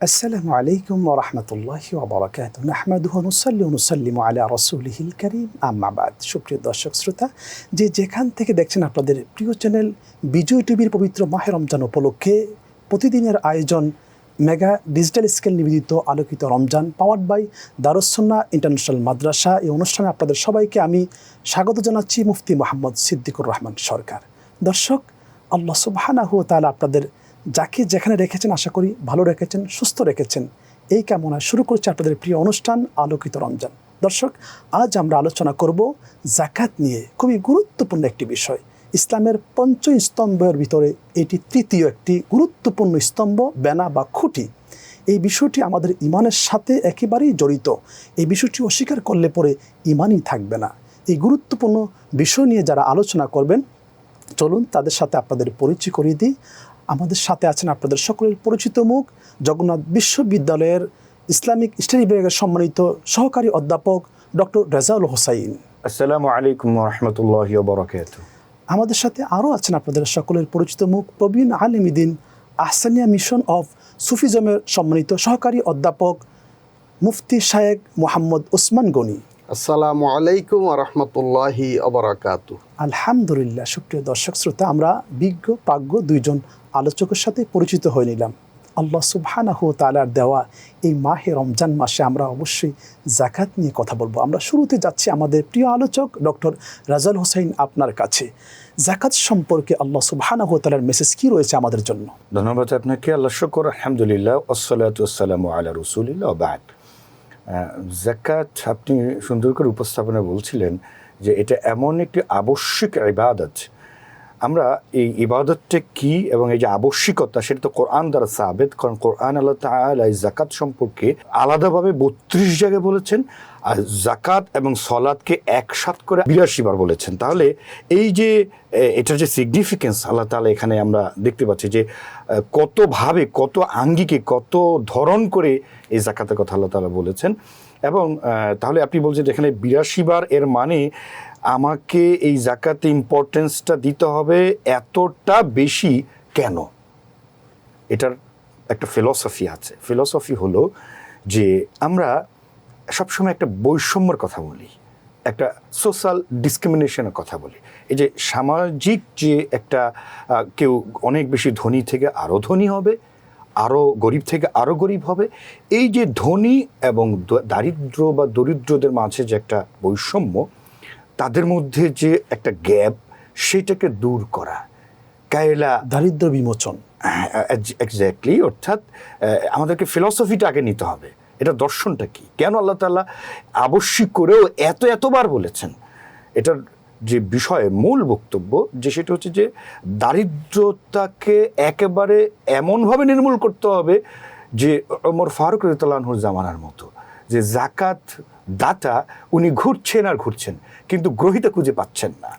আসসালামু আলাইকুম ওয়া রাহমাতুল্লাহি ওয়া বারাকাতুহু নাহমাদুহু ওয়া নুসাল্লি ওয়া নুসাল্লিমু আলা রাসূলিহিল কারীম আম্মা বাদ। সুপ্রিয় দর্শক শ্রোতা, যেখান থেকে দেখছেন আপনাদের প্রিয় চ্যানেল বিজয় টিভির পবিত্র মাহে রমজান উপলক্ষে প্রতিদিনের আয়োজন মেগা ডিজিটাল স্কেল নিবেদিত আলোকিত Ramzan powered by Darus Sunnah international মাদ্রাসা, এই অনুষ্ঠানে আপনাদের সবাইকে আমি স্বাগত জানাচ্ছি মুফতি মোহাম্মদ সিদ্দিকুর রহমান সরকার। দর্শক, আল্লাহ সুবহানাহু ওয়া তাআলা আপনাদের যাকে যেখানে রেখেছেন আশা করি ভালো রেখেছেন, সুস্থ রেখেছেন। এই কামনায় শুরু করছি আপনাদের প্রিয় অনুষ্ঠান আলোকিত রমজান। দর্শক, আজ আমরা আলোচনা করব যাকাত নিয়ে। খুবই গুরুত্বপূর্ণ একটি বিষয়। ইসলামের পঞ্চ স্তম্ভের ভিতরে এটি তৃতীয় একটি গুরুত্বপূর্ণ স্তম্ভ, বেনা বা খুঁটি। এই বিষয়টি আমাদের ইমানের সাথে একেবারেই জড়িত। এই বিষয়টি অস্বীকার করলে পরে ইমানই থাকবে না। এই গুরুত্বপূর্ণ বিষয় নিয়ে যারা আলোচনা করবেন, চলুন তাদের সাথে আপনাদের পরিচয় করিয়ে দিই। আমাদের সাথে আছেন আপনাদের সকলের পরিচিত মুখ, জগন্নাথ বিশ্ববিদ্যালয়ের ইসলামিক স্টাডি বিভাগের সম্মানিত সহকারী অধ্যাপক ডক্টর রেজাউল হোসাইন। আসসালামু আলাইকুম ওয়া রাহমাতুল্লাহি ওয়া বারাকাতুহু। আমাদের সাথে আরও আছেন আপনাদের সকলের পরিচিত মুখ, প্রবীণ আলেম দ্বীন আহসানিয়া মিশন অফ সুফিজমের সম্মানিত সহকারী অধ্যাপক মুফতি শায়েখ মোহাম্মদ ওসমান গনি। আসসালামু আলাইকুম ওয়া রাহমাতুল্লাহি ওয়া বারাকাতুহু। আলহামদুলিল্লাহ। সুপ্রিয় দর্শক শ্রোতা, আমরা বিজ্ঞ প্রাজ্ঞ দুইজন আলোচকের সাথে পরিচিত হয়ে নিলাম। আল্লাহ সুবহানাহু ওয়া তাআলার দেওয়া এই মাহে রমজান মাসে আমরা অবশ্যই যাকাত নিয়ে কথা বলবো। আমরা শুরুতে যাচ্ছি আমাদের প্রিয় আলোচক ডক্টর রেজাউল হোসাইন আপনার কাছে। যাকাত সম্পর্কে আল্লাহ সুবহানাহু ওয়া তাআলার মেসেজ কী রয়েছে আমাদের জন্য? ধন্যবাদ আপনাকে। আল্লাহ শুকর, আলহামদুলিল্লাহ, ওয়াসসালাতু ওয়াসসালামু আলা রাসূলিল্লাহ ওয়া বা'দ। যাকাত আপনি সুন্দর করে উপস্থাপনা বলছিলেন যে এটা এমন একটি আবশ্যিক ইবাদত। আমরা এই ইবাদতটা কি এবং এই যে আবশ্যিকতা, সেটা তো কোরআন দ্বারা সাবেত। কারণ কোরআন আল্লাহ তাআলা এই যাকাত সম্পর্কে আলাদাভাবে 32 জায়গায় বলেছেন, আর যাকাত এবং সলাতকে একসাথ করে 82 বার বলেছেন। তাহলে এই যে এটার যে সিগনিফিকেন্স আল্লাহ তাআলা এখানে আমরা দেখতে পাচ্ছি যে কতভাবে, কত আঙ্গিকে, কত ধরন করে এই যাকাতের কথা আল্লাহ তাআলা বলেছেন। এবং তাহলে আপনি বলছেন এখানে 82 বার, এর মানে আমাকে এই যাকাতে ইম্পর্টেন্সটা দিতে হবে এতটা বেশি কেন? এটার একটা ফিলসফি আছে। ফিলসফি হলো যে আমরা সবসময় একটা বৈষম্যের কথা বলি, একটা সোশ্যাল ডিসক্রিমিনেশনের কথা বলি। এই যে সামাজিক যে একটা কেউ অনেক বেশি ধনী থেকে আরও ধনী হবে, আরও গরিব থেকে আরও গরিব হবে, এই যে ধনী এবং দারিদ্র বা দরিদ্রদের মাঝে যে একটা বৈষম্য, তাদের মধ্যে যে একটা গ্যাপ, সেটাকে দূর করা, কায়লা দারিদ্র বিমোচন। এক্স্যাক্টলি। অর্থাৎ আমাদেরকে ফিলসফিটা আগে নিতে হবে, এটা দর্শনটা কি, কেন আল্লাহ তাআলা আবশ্যিক করেও এতবার বলেছেন। এটার যে বিষয়ে মূল বক্তব্য যে সেটা হচ্ছে যে দারিদ্রতাকে একেবারে এমনভাবে নির্মূল করতে হবে যে ওমর ফারুক রাদিয়াল্লাহু আনহুর জামানার মতো, যে যাকাত দাতা উনি ঘুরছেন আর ঘুরছেন, কিন্তু গ্রহীতা খুঁজে পাচ্ছেন না।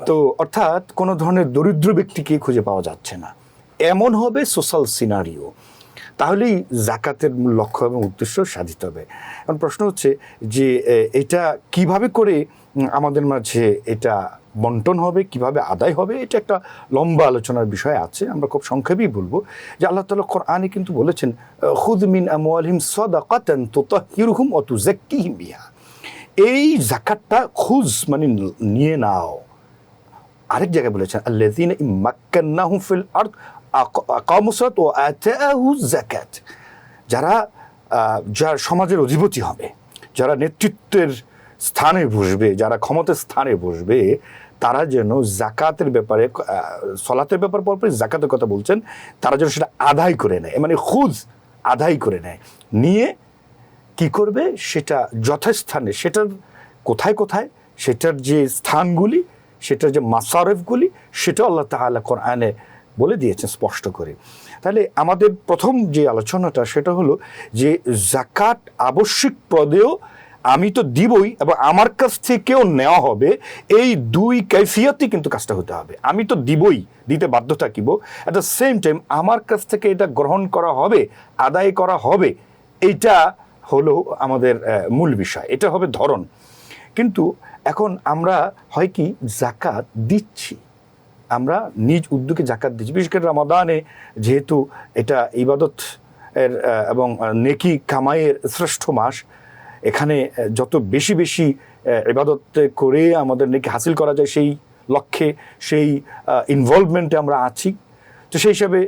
তো অর্থাৎ কোনো ধরনের দরিদ্র ব্যক্তিকে খুঁজে পাওয়া যাচ্ছে না, এমন হবে সোশ্যাল সিনারিও। তাহলেই যাকাতের মূল লক্ষ্য এবং উদ্দেশ্য সাধিত হবে। এখন প্রশ্ন হচ্ছে যে এটা কিভাবে করে আমাদের মাঝে এটা বন্টন হবে, কিভাবে আদায় হবে, এটা একটা লম্বা আলোচনার বিষয় আছে। আমরা খুব সংক্ষেপেই বলবো যে আল্লাহ তাআলা কোরআনে কিন্তু বলেছেন, খুয মিন আমওয়ালিহিম সাদাকাতান তুতাহহিরুহুম ওয়া তুযাক্কিহিম বিহা। এই যাকাতটা খুজ মানে নিয়ে নাও। আরেক জায়গায় বলেছেন, আল্লাযীনা ইম্মাক্কান্নাহুম ফিল আরদ আকামুস সালাত ওয়া আতাউজ যাকাত। যারা সমাজের অধিপতি হবে, যারা নেতৃত্বের স্থানে বসবে, যারা ক্ষমতার স্থানে বসবে, তারা যেন যাকাতের ব্যাপারে, সলাতের ব্যাপার পরপর যাকাতের কথা বলছেন, তারা যেন সেটা আদায় করে নেয়, মানে খুদ আদায় করে নেয়। নিয়ে কি করবে, সেটা যথাস্থানে, সেটার কোথায় কোথায়, সেটার যে স্থানগুলি, সেটার যে মাসারেফগুলি, সেটা আল্লাহ তাআলা কোরআনে বলে দিয়েছেন স্পষ্ট করে। তাহলে আমাদের প্রথম যে আলোচনাটা সেটা হলো যে যাকাত আবশ্যিক পদেও আমি তো দিবই এবং আমার কাছ থেকেও নেওয়া হবে, এই দুই কাইফিয়তই কিন্তু কাজটা হতে হবে। আমি তো দিবই, দিতে বাধ্য থাকিব, অ্যাট দ্য সেম টাইম আমার কাছ থেকে এটা গ্রহণ করা হবে, আদায় করা হবে, এইটা হলো আমাদের মূল বিষয়, এটা হবে ধরন। কিন্তু এখন আমরা হয় কি, যাকাত দিচ্ছি, আমরা নিজ উদ্যোগে যাকাত দিচ্ছি, বিশেষ করে রমাদানে, যেহেতু এটা ইবাদত এর এবং নেকি কামাইয়ের শ্রেষ্ঠ মাস। এখানে যত বেশি বেশি ইবাদত করে আমাদের নেকি হাসিল করা যায়, সেই লক্ষ্যে, সেই ইনভলভমেন্টে আমরা আছি। তো সেই হিসাবে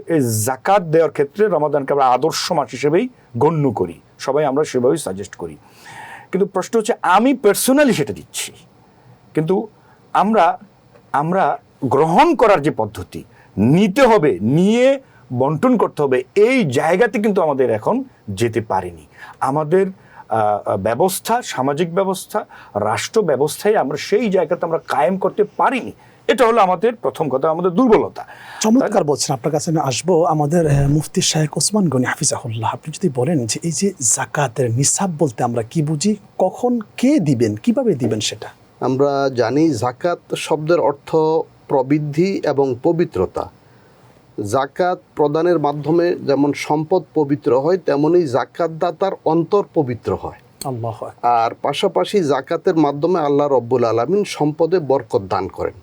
জাকাত দেওয়ার ক্ষেত্রে রমাদানকে আমরা আদর্শ মাস হিসেবেই গণ্য করি, সবাই আমরা সেভাবেই সাজেস্ট করি। কিন্তু প্রশ্ন হচ্ছে, আমি পার্সোনালি সেটা দিচ্ছি, কিন্তু আমরা গ্রহণ করার যে পদ্ধতি, নিতে হবে, নিয়ে বন্টন করতে হবে, এই জায়গাতে কিন্তু আমাদের এখন যেতে পারিনি। আমাদের ব্যবস্থা, সামাজিক ব্যবস্থা, রাষ্ট্র ব্যবস্থায় আমরা সেই জায়গাতে আমরা কায়েম করতে পারিনি। এটা হলো আমাদের প্রথম কথা, আমাদের দুর্বলতা। চমৎকার বলছেন, আপনার কাছে আমি আসবো। আমাদের মুফতি শাহেখ ওসমান গনি হাফিজাহুল্লাহ, আপনি যদি বলেন যে এই যে জাকাতের নিসাব বলতে আমরা কি বুঝি, কখন কে দিবেন, কিভাবে দিবেন সেটা? আমরা জানি জাকাত শব্দের অর্থ প্রবৃদ্ধি এবং পবিত্রতা। জাকাত প্রদানের মাধ্যমে যেমন সম্পদ পবিত্র হয়, তেমনি জাকাতদাতার অন্তর পবিত্র হয়। আল্লাহ। আর পাশাপাশি জাকাতের মাধ্যমে আল্লাহ রব্বুল আলামিন সম্পদে বরকত দান করেন।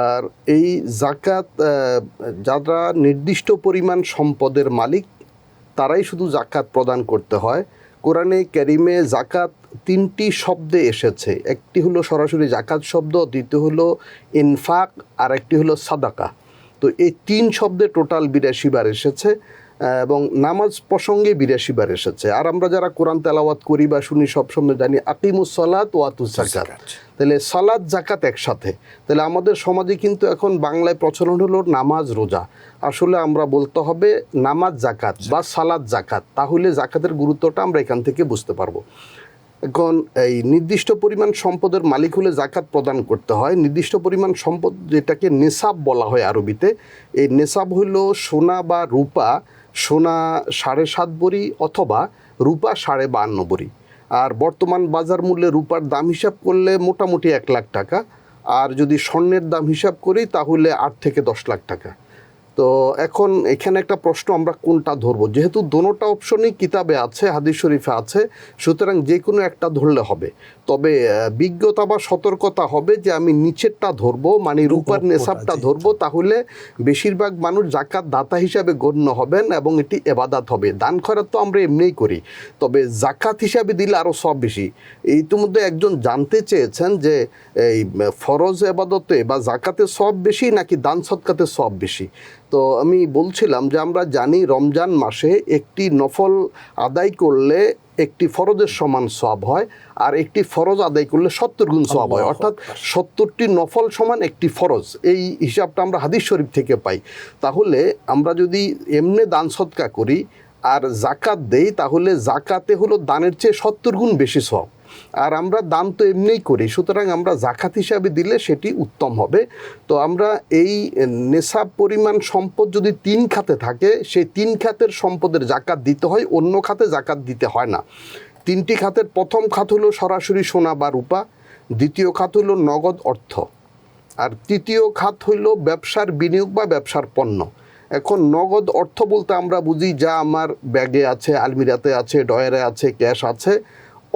আর এই জাকাত যারা নির্দিষ্ট পরিমাণ সম্পদের মালিক, তারাই শুধু জাকাত প্রদান করতে হয়। কোরআনে কারিমে জাকাত 3টি শব্দে এসেছে। একটি হলো সরাসরি জাকাত শব্দ, দ্বিতীয় হলো ইনফাক, আর একটি হলো সাদাকা। তো এই 3 শব্দে টোটাল 82 বার এসেছে, এবং নামাজ প্রসঙ্গে 82 বার এসেছে। আর আমরা যারা কোরআন তেলাওয়াত করি বা শুনি সবসময় জানি আকিমুস সালাত ওয়া আতুজ যাকাত, তাহলে সালাত জাকাত একসাথে। তাহলে আমাদের সমাজে কিন্তু এখন বাংলায় প্রচলন হলো নামাজ রোজা, আসলে আমরা বলতে হবে নামাজ জাকাত বা সালাত জাকাত, তাহলে জাকাতের গুরুত্বটা আমরা এখান থেকে বুঝতে পারবো। এখন এই নির্দিষ্ট পরিমাণ সম্পদের মালিক হলে জাকাত প্রদান করতে হয়। নির্দিষ্ট পরিমাণ সম্পদ, যেটাকে নেসাব বলা হয় আরবিতে, এই নেসাব হইল সোনা বা রূপা, সোনা 7.5 ভরি অথবা রূপা 52.5 ভরি। আর বর্তমান বাজার মূল্যে রূপার দাম হিসাব করলে মোটামুটি 1 লাখ টাকা, আর যদি স্বর্ণের দাম হিসাব করি তাহলে 8 থেকে 10 লাখ টাকা। তো এখন এখানে একটা প্রশ্ন, আমরা কোনটা ধরবো? যেহেতু দোনোটা অপশনই কিতাবে আছে, হাদিস শরীফে আছে, সুতরাং যে কোনো একটা ধরলে হবে। তবে বিজ্ঞতা বা সতর্কতা হবে যে আমি নিচেরটা ধরবো, মানে রূপার নেসাবটা ধরবো, তাহলে বেশিরভাগ মানুষ জাকাত দাতা হিসাবে গণ্য হবেন এবং এটি এবাদাত হবে। দান খয়রাত তো আমরা এমনিই করি, তবে জাকাত হিসাবে দিলে আরও সব বেশি। ইতিমধ্যে একজন জানতে চেয়েছেন যে এই ফরজ এবাদতে বা জাকাতে সব বেশি নাকি দান সদকাতে সব বেশি। তো আমি বলছিলাম যে আমরা জানি রমজান মাসে একটি নফল আদায় করলে একটি ফরজের সমান সওয়াব হয়, আর একটি ফরজ আদায় করলে 70 গুণ সওয়াব হয়। অর্থাৎ 70টি নফল সমান একটি ফরজ, এই হিসাবটা আমরা হাদিস শরীফ থেকে পাই। তাহলে আমরা যদি এমনি দান সদকা করি আর জাকাত দেই, তাহলে জাকাতে হলো দানের চেয়ে 70 গুণ বেশি সওয়াব। আর আমরা দান তো এমনিই করি, সুতরাং আমরা জাকাত হিসাবে দিলে সেটি উত্তম হবে। তো আমরা এই নেসাব পরিমাণ সম্পদ যদি 3 খাতে থাকে, সেই 3 খাতের সম্পদের জাকাত দিতে হয়, অন্য খাতে জাকাত দিতে হয় না। 3টি খাতের প্রথম খাত হলো সরাসরি সোনা বা রূপা, দ্বিতীয় খাত হলো নগদ অর্থ, আর তৃতীয় খাত হইল ব্যবসার বিনিয়োগ বা ব্যবসার পণ্য। এখন নগদ অর্থ বলতে আমরা বুঝি যা আমার ব্যাগে আছে, আলমিরাতে আছে, ডয়ারে আছে, ক্যাশ আছে,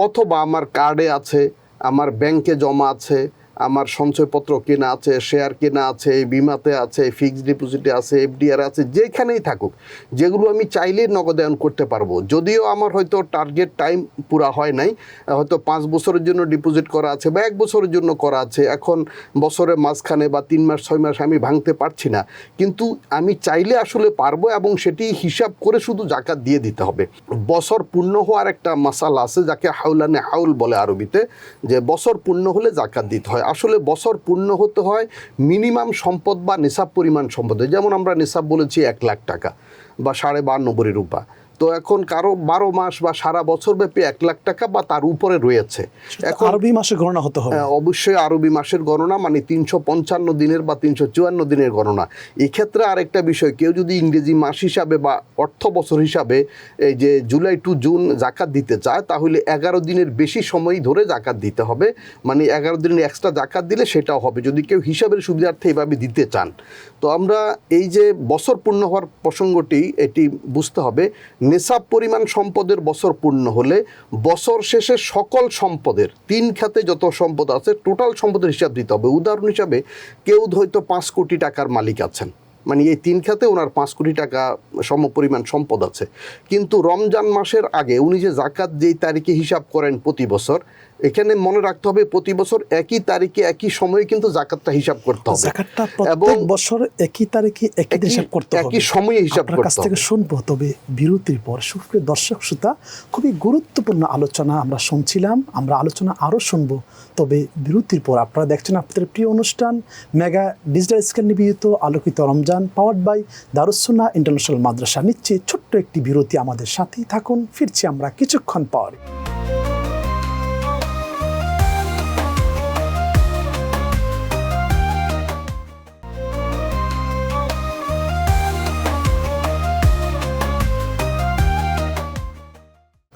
অথবা আমার কার্ডে আছে, আমার ব্যাংকে জমা আছে, আমার সঞ্চয়পত্র কেনা আছে, শেয়ার কেনা আছে, বিমাতে আছে, ফিক্সড ডিপোজিটে আছে, এফডিআর আছে, যেখানেই থাকুক, যেগুলো আমি চাইলেই নগদায়ন করতে পারবো। যদিও আমার হয়তো টার্গেট টাইম পুরা হয় নাই, হয়তো 5 বছরের জন্য ডিপোজিট করা আছে বা 1 বছরের জন্য করা আছে, এখন বছরের মাঝখানে বা 3 মাস 6 মাস আমি ভাঙতে পারছি না, কিন্তু আমি চাইলে আসলে পারবো, এবং সেটি হিসাব করে শুধু জাকাত দিয়ে দিতে হবে। বছর পূর্ণ হওয়ার একটা মাসালা আছে, যাকে হাউলানে হাউল বলে আরবিতে, যে বছর পূর্ণ হলে জাকাত দিতে হয়। আসলে বছর পূর্ণ হতে হয় মিনিমাম সম্পদ বা নিসাব পরিমাণ সম্পদ, যেমন আমরা নিসাব বলেছি 1 লাখ টাকা বা 52.5 ভরি রূপা। তো এখন কারো 12 মাস বা সারা বছর ব্যাপী 1 লাখ টাকা বা তার উপরে রয়েছে। এখন আরবি মাসের গণনা হতে হবে। অবশ্যই আরবি মাসের গণনা, মানে 355 দিনের বা 354 দিনের গণনা। এই ক্ষেত্রে আরেকটা বিষয়, কেউ যদি ইংরেজি মাস হিসাবে বা অর্থ বছর হিসাবে এই যে জুলাই টু জুন জাকাত দিতে চায়, তাহলে 11 দিনের বেশি সময় ধরে জাকাত দিতে হবে, মানে 11 দিনের এক্সট্রা জাকাত দিলে সেটাও হবে, যদি কেউ হিসাবের সুবিধার্থে এভাবে দিতে চান। তো আমরা এই যে বছর পূর্ণ হওয়ার প্রসঙ্গটি, এটি বুঝতে হবে। নেসাব পরিমাণ সম্পদের বছর পূর্ণ হলে বছর শেষে সকল সম্পদের 3 খাতে যত সম্পদ আছে টোটাল সম্পদের হিসাব দিতে হবে। উদাহরণ হিসাবে কেউ হয়তো 5 কোটি টাকার মালিক আছেন, মানে এই 3 খাতে ওনার 5 কোটি টাকা সমপরিমাণ সম্পদ আছে। কিন্তু রমজান মাসের আগে উনি যে জাকাত যেই তারিখে হিসাব করেন প্রতি বছর, এখানে মনে রাখতে হবে প্রতি বছর একই তারিখে একই সময়ে কিন্তু জাকাতটা হিসাব করতে হবে। জাকাতটা প্রত্যেক বছর একই তারিখে একই দিন হিসাব করতে হবে, একই সময়ে হিসাব করতে হবে। আপনার কাছ থেকে শুনবো, তবে বিরতির পর সুপ্রিয় দর্শক শ্রোতা, খুবই গুরুত্বপূর্ণ আলোচনা আমরা শুনছিলাম, আমরা আলোচনা আরও শুনবো, তবে বিরতির পর। আপনারা দেখছেন আপনাদের প্রিয় অনুষ্ঠান মেগা ডিজিটাল স্ক্যান নিবেদিত আলোকিত Ramzan, powered by Darus Sunnah international মাদ্রাসা। নিচ্ছে ছোট্ট একটি বিরতি, আমাদের সাথেই থাকুন, ফিরছি আমরা কিছুক্ষণ পর।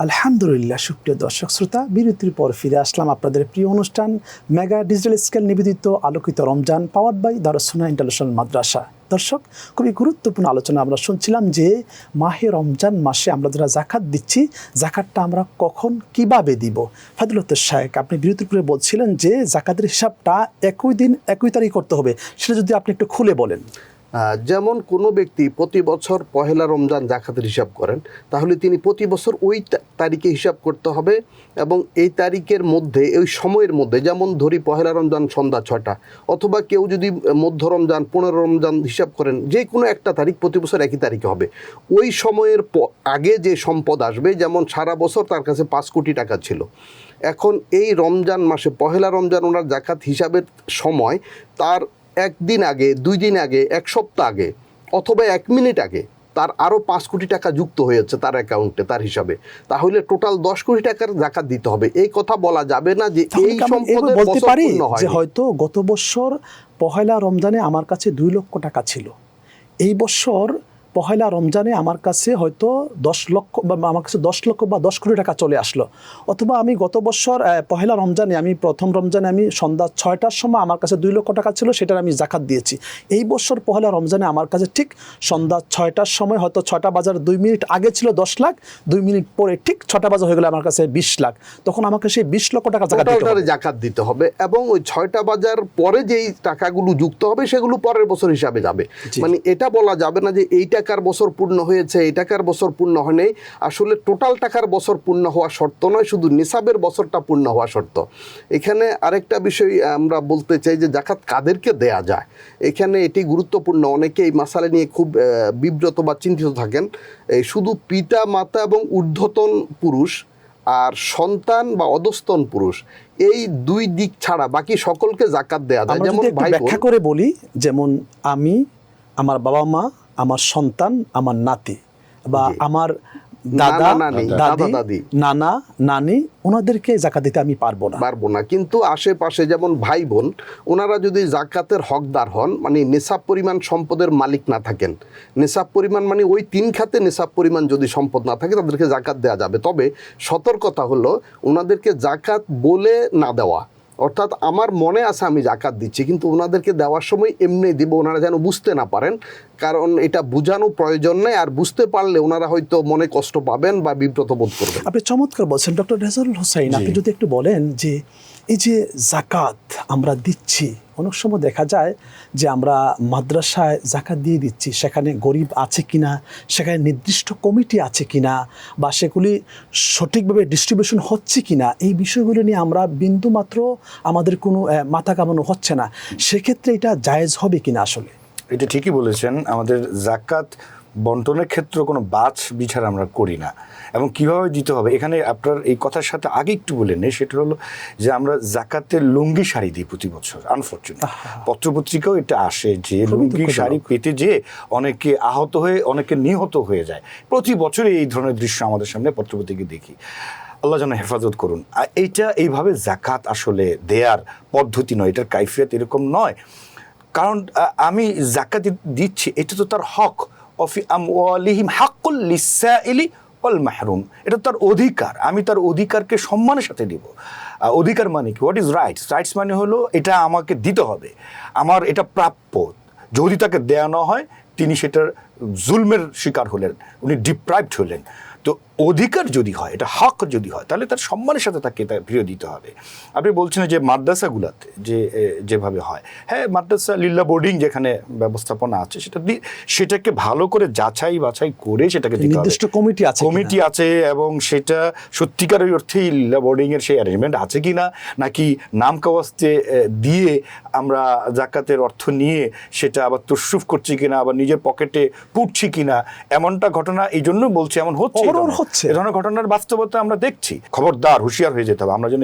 আলহামদুলিল্লাহ, সুপ্রিয় দর্শক শ্রোতা, বিরতির পর ফিরে আসলাম আপনাদের প্রিয় অনুষ্ঠান মেগা ডিজিটাল স্কেল নিবেদিত আলোকিত Ramzan, powered by Darus Sunnah international মাদ্রাসা। দর্শক, খুবই গুরুত্বপূর্ণ আলোচনা আমরা শুনছিলাম যে মাহে রমজান মাসে আমরা যারা জাকাত দিচ্ছি, জাকাতটা আমরা কখন কিভাবে দিব। ফাদিলত শায়েখ, আপনি বিরতির পরে বলছিলেন যে জাকাতের হিসাবটা একই দিন একই তারিখ করতে হবে, সেটা যদি আপনি একটু খুলে বলেন। যেমন কোনো ব্যক্তি প্রতি বছর পহেলা রমজান জাকাতের হিসাব করেন, তাহলে তিনি প্রতি বছর ওই তারিখে হিসাব করতে হবে এবং এই তারিখের মধ্যে, ওই সময়ের মধ্যে, যেমন ধরি পহেলা রমজান সন্ধ্যা 6টা, অথবা কেউ যদি মধ্য রমজান 15 রমজান হিসাব করেন, যে কোনো একটা তারিখ প্রতি বছর একই তারিখে হবে। ওই সময়ের আগে যে সম্পদ আসবে, যেমন সারা বছর তার কাছে 5 কোটি টাকা ছিল, এখন এই রমজান মাসে পহেলা রমজান ওনার জাকাত হিসাবের সময় তার 1 দিন আগে, 2 দিন আগে, 1 সপ্তাহ আগে, অথবা 1 মিনিট আগে তার আরও 5 কোটি টাকা যুক্ত হয়েছে তার অ্যাকাউন্টে, তার হিসাবে। তাহলে টোটাল 10 কোটি টাকার জাকাত দিতে হবে। এই কথা বলা যাবে না যে এই সম্পদের বলতে পারি যে হয় হয়তো গত বছর পহেলা রমজানে আমার কাছে 2 লক্ষ টাকা ছিল, এই বছর পহেলা রমজানে আমার কাছে হয়তো 10 লক্ষ বা আমার কাছে 10 লক্ষ বা 10 কোটি টাকা চলে আসলো। অথবা আমি গত বছর পহেলা রমজানে, আমি প্রথম রমজানে আমি সন্ধ্যা 6টার সময় আমার কাছে 2 লক্ষ টাকা ছিল, সেটার আমি জাকাত দিয়েছি। এই বছর পহেলা রমজানে আমার কাছে ঠিক সন্ধ্যা 6টার সময়, হয়তো 6টা বাজার 2 মিনিট আগে ছিল 10 লাখ, 2 মিনিট পরে ঠিক 6টা বাজার হয়ে গেলে আমার কাছে 20 লাখ, তখন আমাকে সেই 20 লক্ষ টাকা জাকাত দিতে হবে। এবং ওই 6টা বাজার পরে যেই টাকাগুলো যুক্ত হবে সেগুলো পরের বছর হিসাবে যাবে। মানে এটা বলা যাবে না যে এই টাকার বছর পূর্ণ হয়েছে, এই টাকার বছর পূর্ণ হয় নাই। আসলে টোটাল টাকার বছর পূর্ণ হওয়া শর্ত নয়, শুধু নিসাবের বছরটা পূর্ণ হওয়া শর্ত। এখানে আরেকটা বিষয় আমরা বলতে চাই যে জাকাত কাদেরকে দেয়া যায়, এখানে এটি গুরুত্বপূর্ণ। অনেকে এই মাসালা নিয়ে খুব বিব্রত বা চিন্তিত থাকেন। এই শুধু পিতা মাতা এবং ঊর্ধ্বতন পুরুষ আর সন্তান বা অধস্তন পুরুষ, এই 2 দিক ছাড়া বাকি সকলকে জাকাত দেয়া যায়। যেমন ভাই ব্যাখ্যা করে বলি, যেমন আমি, আমার বাবা মা, আমার সন্তান, আমার নাতি বা আমার দাদা দাদি, নানা নানি, ওনাদেরকে জাকাত দিতে আমি পারবো না। কিন্তু আশেপাশে যেমন ভাই বোন, ওনারা যদি জাকাতের হকদার হন, মানে নিসাব পরিমাণ সম্পদের মালিক না থাকেন, নিসাব পরিমাণ মানে ওই 3 খাতে নিসাব পরিমাণ যদি সম্পদ না থাকে, তাদেরকে জাকাত দেওয়া যাবে। তবে সতর্কতা হলো ওনাদেরকে জাকাত বলে না দেওয়া। অর্থাৎ আমার মনে আছে আমি জাকাত দিচ্ছি, কিন্তু ওনাদেরকে দেওয়ার সময় এমনি দিব, ওনারা যেন বুঝতে না পারেন, কারণ এটা বোঝানো প্রয়োজন নেই। আর বুঝতে পারলে ওনারা হয়তো মনে কষ্ট পাবেন বা বিব্রত বোধ করবেন। আপনি চমৎকার বলছেন ডক্টর রেজাউল হোসাইন। আপনি যদি একটু বলেন যে এই যে জাকাত আমরা দিচ্ছি, অনেক সময় দেখা যায় যে আমরা মাদ্রাসায় জাকাত দিয়ে দিচ্ছি, সেখানে গরিব আছে কিনা, সেখানে নির্দিষ্ট কমিটি আছে কিনা, বা সেগুলি সঠিকভাবে ডিস্ট্রিবিউশন হচ্ছে কিনা, এই বিষয়গুলো নিয়ে আমরা বিন্দুমাত্র আমাদের কোনো মাথা কামানো হচ্ছে না। সেক্ষেত্রে এটা জায়েজ হবে কিনা? আসলে এটা ঠিকই বলেছেন, আমাদের জাকাত বন্টনের ক্ষেত্রে কোনো বাছ বিচার আমরা করি না, এবং কিভাবে দিতে হবে এখানে আপনার এই কথার সাথে আগে একটু বলে নেই। সেটা হলো যে আমরা জাকাতের লুঙ্গি শাড়ি দিই প্রতি বছর। আনফর্চুনেট পত্রপত্রিকাও এটা আসে যে লুঙ্গি শাড়ি পেতে যেয়ে অনেকে আহত হয়ে, অনেকে নিহত হয়ে যায়। প্রতি বছরই এই ধরনের দৃশ্য আমাদের সামনে পত্রপত্রিকা দেখি। আল্লাহ যেন হেফাজত করুন। এইটা এইভাবে জাকাত আসলে দেয়ার পদ্ধতি নয়, এটার কাইফিয়ত এরকম নয়। কারণ আমি জাকাত দিচ্ছি, এটা তো তার হক। অফি আমওয়ালিহিম হাক্কুল লিসাইলি ওয়াল মাহরুম, এটা তার অধিকার। আমি তার অধিকারকে সম্মানের সাথে দিব। অধিকার মানে কি? What is rights? রাইটস মানে হলো এটা আমাকে দিতে হবে, আমার এটা প্রাপ্য। যদি তাকে দেয়া না হয়, তিনি সেটার জুলমের শিকার হলেন, উনি ডিপ্রাইভড হলেন। তো অধিকার যদি হয়, এটা হক যদি হয়, তাহলে তার সম্মানের সাথে তাকে ফিরিয়ে দিতে হবে। আপনি বলছেন যে মাদ্রাসাগুলোতে যেভাবে হয়, হ্যাঁ মাদ্রাসা লিল্লা বোর্ডিং যেখানে ব্যবস্থাপনা আছে সেটাকে ভালো করে যাচাই বাছাই করে সেটাকে দিতে হবে। নির্দিষ্ট কমিটি আছে এবং সেটা সত্যিকারের অর্থেই লিল্লা বোর্ডিংয়ের সেই অ্যারেঞ্জমেন্ট আছে কিনা, নাকি নামকাওয়াস্তে দিয়ে আমরা জাকাতের অর্থ নিয়ে সেটা আবার তশরুফ করছি কিনা, আবার নিজের পকেটে পুড়ছি কিনা, এমনটা ঘটনা এই জন্য বলছি এমন হচ্ছে। এ ধরনের ঘটনার বাস্তবতা আমরা দেখছি। খবরদার, হুঁশিয়ার হয়ে যেতে হবে আমরা যেন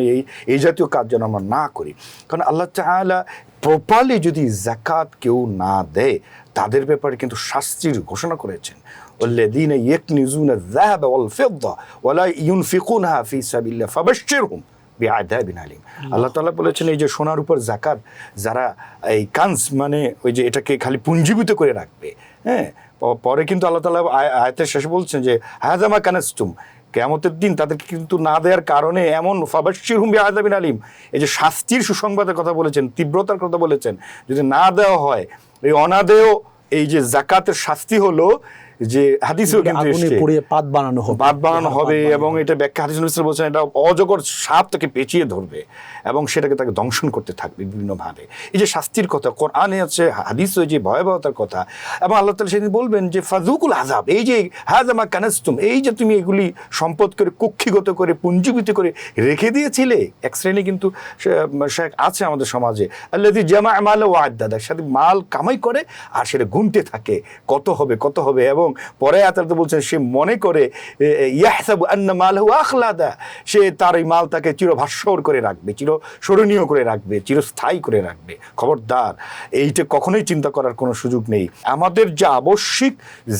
এই জাতীয় কাজ যেন আমরা না করি। কারণ আল্লাহ তাআলা প্রপারলি যদি যাকাত কেউ না দেয় তাদের ব্যাপারে কিন্তু শাস্তির ঘোষণা করেছেন। والذين يكنزون الذهب والفضة ولا ينفقونها في سبيل الله فبشرهم بعذاب أليم। আল্লাহ তাআলা বলেছেন এই যে সোনার উপর যাকাত যারা এই কানজ মানে ওই যে এটাকে খালি পুঞ্জীভূত করে রাখবে, হ্যাঁ, পরে কিন্তু আল্লাহ তাআলা আয়াতের শেষে বলছেন যে হাযা মা কানাজতুম, কিয়ামতের দিন তাদেরকে কিন্তু না দেওয়ার কারণে এমন ফাবাশশিরহুম বিআযাবিন আলীম, এই যে শাস্তির সুসংবাদের কথা বলেছেন, তীব্রতার কথা বলেছেন, যদি না দেওয়া হয় এই অনাদেয় এই যে যাকাতের শাস্তি হলো যে হাদিসেও কিন্তু পাত বানানো হবে এবং এটা ব্যাখ্যা হাদিস নবী বলছেন এটা অজগর সাপ তাকে পেঁচিয়ে ধরবে এবং সেটাকে তাকে দংশন করতে থাকবে বিভিন্নভাবে। এই যে শাস্তির কথা কোরআনে আছে, হাদিসে যে ভয়াবহতার কথা, এবং আল্লাহ তাআলা সেদিন বলবেন যে ফাযুকুল আযাব, এই যে হাযা মা কানাজতুম, এই যে তুমি এগুলি সম্পদ করে কুক্ষিগত করে পুঞ্জীভূত করে রেখে দিয়েছিলে। এক শ্রেণী কিন্তু আছে আমাদের সমাজে, আল্লাযী জামা মালা ওয়া আদ্দাদা, সাথে মাল কামাই করে আর সেটা গুনতে থাকে কত হবে এবং পরে আয়াতে বলছেন সে মনে করে ইয়াহসাবু আন্না মালাহু আখলাদা, সে তার এই মাল তাকে চিরভাস্বর করে রাখবে, চিরস্মরণীয় করে রাখবে, চিরস্থায়ী করে রাখবে। খবরদার, এইটা কখনোই চিন্তা করার কোনো সুযোগ নেই। আমাদের যে আবশ্যিক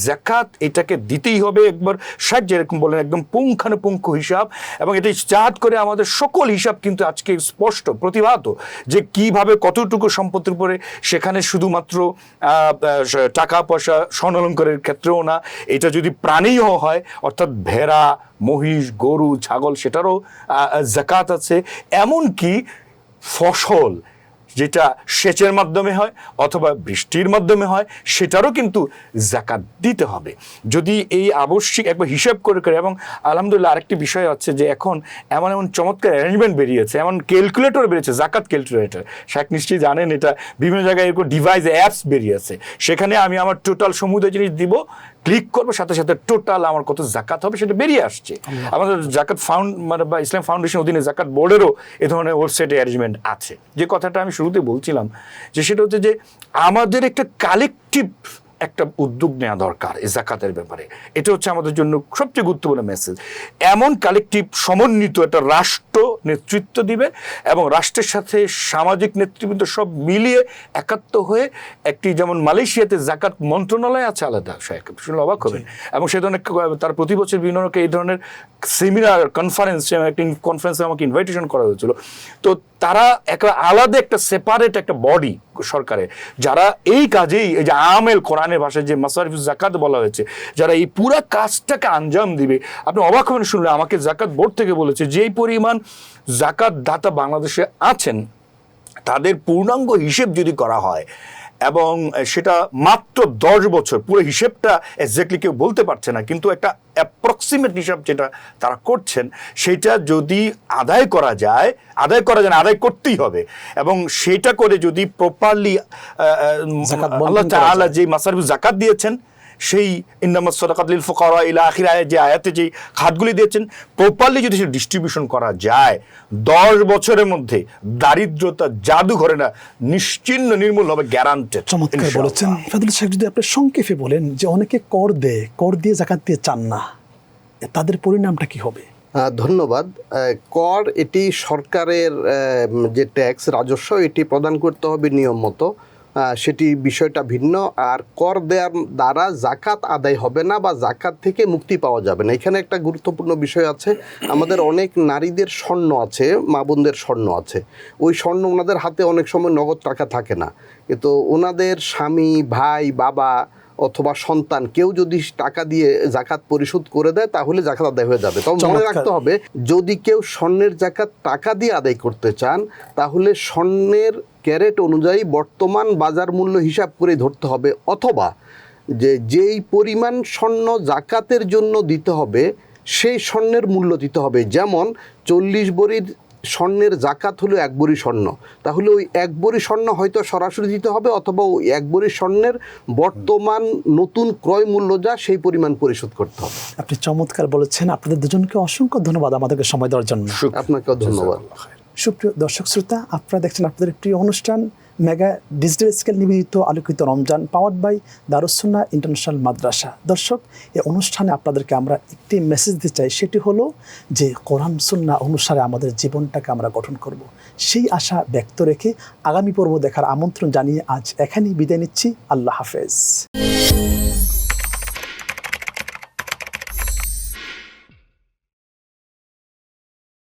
যাকাত এটাকে দিতেই হবে, একবার শেখ যেরকম বলেন একদম পুঙ্খানুপুঙ্খ হিসাব, এবং এটি স্টার্ট করে আমাদের সকল হিসাব কিন্তু আজকে স্পষ্ট প্রতিভাত যে কিভাবে কতটুকু সম্পত্তির উপরে, সেখানে শুধুমাত্র টাকা পয়সা স্বর্ণালঙ্কারের ক্ষেত্রেও না, এটা যদি প্রাণীও হয় অর্থাৎ ভেড়া, মহিষ, গরু, ছাগল সেটারও যাকাত আছে। এমনকি ফসল যেটা সেচের মাধ্যমে হয় অথবা বৃষ্টির মাধ্যমে হয় সেটারও কিন্তু যাকাত দিতে হবে। যদি এই আবশ্যিক একবার হিসাব করে এবং আলহামদুলিল্লাহ আরেকটি বিষয় হচ্ছে যে এখন এমন চমৎকার অ্যারেঞ্জমেন্ট বেরিয়েছে, এমন ক্যালকুলেটর বেরিয়েছে, যাকাত ক্যালকুলেটর, শেখ নিশ্চয়ই জানেন এটা বিভিন্ন জায়গায় এরকম ডিভাইস অ্যাপস বেরিয়েছে, সেখানে আমি আমার টোটাল সমুদায় জিনিস দিব, ক্লিক করবো, সাথে সাথে টোটাল আমার কত যাকাত হবে সেটা বেরিয়ে আসছে। আমাদের যাকাত বা ইসলাম ফাউন্ডেশন অধীনে যাকাত বোর্ডেরও এ ধরনের ওয়েবসাইট অ্যারেঞ্জমেন্ট আছে। যে কথাটা আমি শুরুতে বলছিলাম যে সেটা হচ্ছে যে আমাদের একটা কালেকটিভ একটা উদ্যোগ নেওয়া দরকার এই যাকাতের ব্যাপারে। এটা হচ্ছে আমাদের জন্য সবচেয়ে গুরুত্বপূর্ণ মেসেজ। এমন কালেকটিভ সমন্বিত একটা রাষ্ট্র নেতৃত্ব দিবে এবং রাষ্ট্রের সাথে সামাজিক নেতৃবৃন্দ সব মিলিয়ে একাত্ম হয়ে একটি, যেমন মালয়েশিয়াতে যাকাত মন্ত্রণালয় আছে আলাদা, শুনলে অবাক হবেন, এবং সে ধরনের তার প্রতি বছর বিভিন্ন এই ধরনের সেমিনার কনফারেন্স, একটি কনফারেন্সে আমাকে ইনভাইটেশন করা হয়েছিল। তো তারা একটা আলাদা একটা সেপারেট একটা বডি সরকারের, যারা এই কাজেই, এই যে আমেল কোরআনের ভাষায় যে মাসারিফুজ যাকাত বলা হয়েছে, যারা এই পুরা কাজটাকে আঞ্জাম দিবে। আপনি অবাক হবেন শুনলে, আমাকে যাকাত বোর্ড থেকে বলেছে যেই পরিমাণ যাকাত দাতা বাংলাদেশে আছেন তাদের পূর্ণাঙ্গ হিসেব যদি করা হয় এবং সেটা মাত্র 10 বছর, পুরো হিসেবটা এক্স্যাক্টলি কেউ বলতে পারছে না, কিন্তু একটা অ্যাপ্রক্সিমেট হিসাব যেটা তারা করছেন সেটা যদি আদায় করা যায়, আদায় করতেই হবে, এবং সেটা করে যদি প্রপারলি আল্লাহ তাআলা যে মাসারিফুজ যাকাত দিয়েছেন, সেই ইন্নামাস সাদাকাত লিল ফুকারা ইলা আখির আয়াত, যে আয়াতে যে খাতগুলি দিয়েছেন প্রপারলি যদি সেটা ডিস্ট্রিবিউশন করা যায়, 10 বছরের মধ্যে দারিদ্রতা জাদু ঘরে না, নিশ্চিহ্ন নির্মূল হবে, গ্যারান্টেড। চমৎকার বলেছেন ফাদুল শেখ। যদি আপনি সংক্ষেপে বলেন যে অনেকে কর দিয়ে যাকাত দিয়ে চান না, তাদের পরিণামটা কি হবে? ধন্যবাদ। কর এটি সরকারের যে ট্যাক্স রাজস্ব এটি প্রদান করতে হবে নিয়ম মতো, সেটি বিষয়টা ভিন্ন। আর কর দেওয়ার দ্বারা যাকাত আদায় হবে না বা যাকাত থেকে মুক্তি পাওয়া যাবে না। এখানে একটা গুরুত্বপূর্ণ বিষয় আছে, আমাদের অনেক নারীদের স্বর্ণ আছে, মা বোনদের স্বর্ণ আছে, ওই স্বর্ণ ওনাদের হাতে অনেক সময় নগদ টাকা থাকে না, কিন্তু ওনাদের স্বামী, ভাই, বাবা অথবা সন্তান কেউ যদি টাকা দিয়ে যাকাত পরিশোধ করে দেয় তাহলে যাকাত আদায় হয়ে যাবে। তবে মনে রাখতে হবে, যদি কেউ স্বর্ণের যাকাত টাকা দিয়ে আদায় করতে চান তাহলে স্বর্ণের ক্যারেট অনুযায়ী বর্তমান বাজার মূল্য হিসাব করে ধরতে হবে, অথবা যেই পরিমাণ স্বর্ণ যাকাতের জন্য দিতে হবে সেই স্বর্ণের মূল্য দিতে হবে। যেমন 40 ভরির স্বর্ণের জাকাত হলো 1 ভরি স্বর্ণ, তাহলে ওই 1 ভরি স্বর্ণ হয়তো সরাসরি দিতে হবে, অথবা ওই 1 ভরি স্বর্ণের বর্তমান নতুন ক্রয় মূল্য যা সেই পরিমাণ পরিশোধ করতে হবে। আপনি চমৎকার বলেছেন। আপনাদের দুজনকে অসংখ্য ধন্যবাদ আমাদেরকে সময় দেওয়ার জন্য। আপনাকেও ধন্যবাদ। সুপ্রিয় দর্শক শ্রোতা, আপনারা দেখছেন আপনাদের প্রিয় অনুষ্ঠান মেগা ডিজিটাল স্কেল নিবেদিত আলোকিত Ramzan powered by Darus Sunnah international মাদ্রাসা। দর্শক, এই অনুষ্ঠানে আপনাদেরকে আমরা একটি মেসেজ দিতে চাই, সেটি হলো যে কোরআন সুন্নাহ অনুসারে আমাদের জীবনটাকে আমরা গঠন করব। সেই আশা ব্যক্ত রেখে আগামী পর্ব দেখার আমন্ত্রণ জানিয়ে আজ এখানেই বিদায় নিচ্ছি। আল্লাহ হাফেজ।